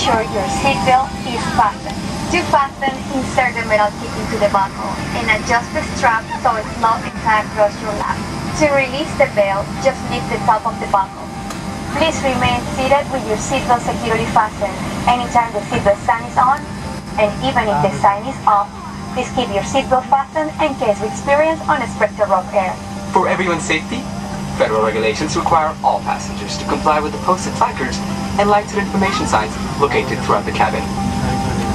sure your seatbelt is fastened. To fasten, insert the metal tip into the buckle and adjust the strap so it's not tied across your lap. To release the belt, just lift the top of the buckle. Please remain seated with your seatbelt securely fastened. Anytime the seatbelt sign is on, and even if the sign is off, please keep your seatbelt fastened in case we experience unexpected rough air. For everyone's safety, federal regulations require all passengers to comply with the posted placards and lighted information signs located throughout the cabin.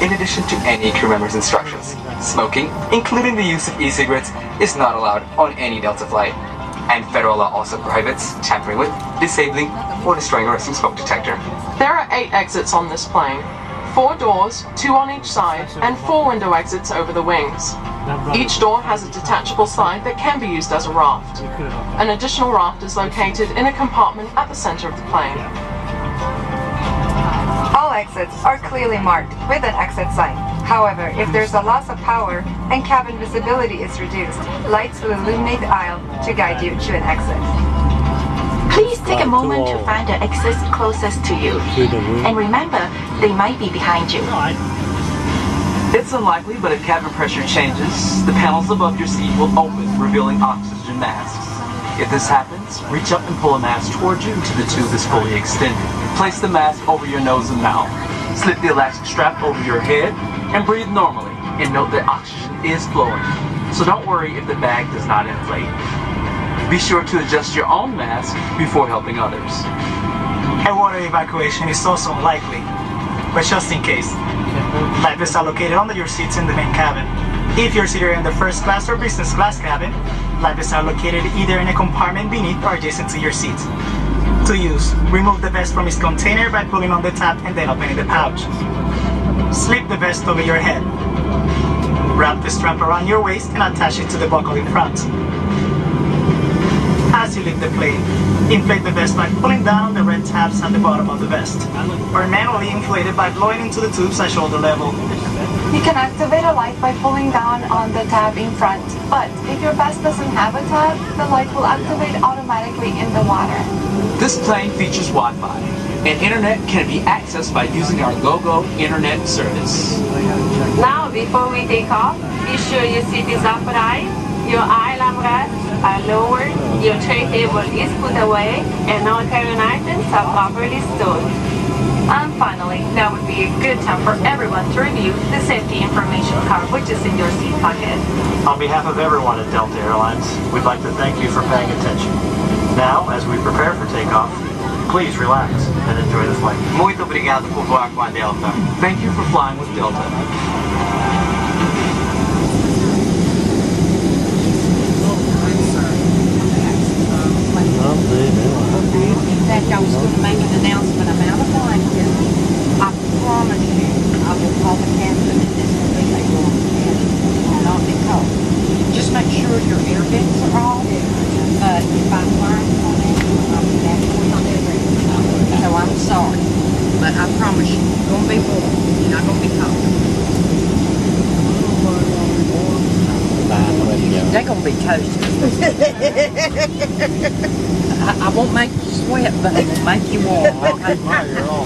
In addition to any crew member's instructions, smoking, including the use of e-cigarettes, is not allowed on any Delta flight. And federal law also prohibits tampering with, disabling, or destroying a resting smoke detector. There are 8 exits on this plane. 4 doors, 2 on each side, and 4 window exits over the wings. Each door has a detachable side that can be used as a raft. An additional raft is located in a compartment at the center of the plane. All exits are clearly marked with an exit sign. However, if there's a loss of power and cabin visibility is reduced, lights will illuminate the aisle to guide you to an exit. Please take a moment to find the exits closest to you. And remember, they might be behind you. It's unlikely, but if cabin pressure changes, the panels above your seat will open, revealing oxygen masks. If this happens, reach up and pull a mask towards you until the tube is fully extended. Place the mask over your nose and mouth. Slip the elastic strap over your head and breathe normally. And note that oxygen is flowing. So don't worry if the bag does not inflate. Be sure to adjust your own mask before helping others. A water evacuation is also unlikely, but just in case, life vests are located under your seats in the main cabin. If you're seated in the first class or business class cabin, life vests are located either in a compartment beneath or adjacent to your seat. To use, remove the vest from its container by pulling on the tab and then opening the pouch. Slip the vest over your head. Wrap the strap around your waist and attach it to the buckle in front. As you leave the plane, inflate the vest by pulling down on the red tabs at the bottom of the vest, or manually inflate it by blowing into the tubes at shoulder level. You can activate a light by pulling down on the tab in front, but if your vest doesn't have a tab, the light will activate automatically in the water. This plane features Wi-Fi, and internet can be accessed by using our GoGo internet service. Now, before we take off, be sure your seat is upright, your island rests are lowered, your tray table is put away, and all carry-on items are properly stored. And finally, now would be a good time for everyone to review the safety information card which is in your seat pocket. On behalf of everyone at Delta Airlines, we'd like to thank you for paying attention. Now, as we prepare for takeoff, please relax and enjoy the flight. Muito obrigado por voar com a Delta. Thank you for flying with Delta. That y'all was going to make an announcement about a blanket. I promise you, I will call the captain and this will be a long cabin. It will not be cold. Just make sure your air vents are off. If I'm flying on it, I'll be back on everything. So I'm sorry. But I promise you, it's going to be warm. You're not going to be cold. They're going to be toasty. I won't make you sweat, but it will make you warm. I'll keep my ear on.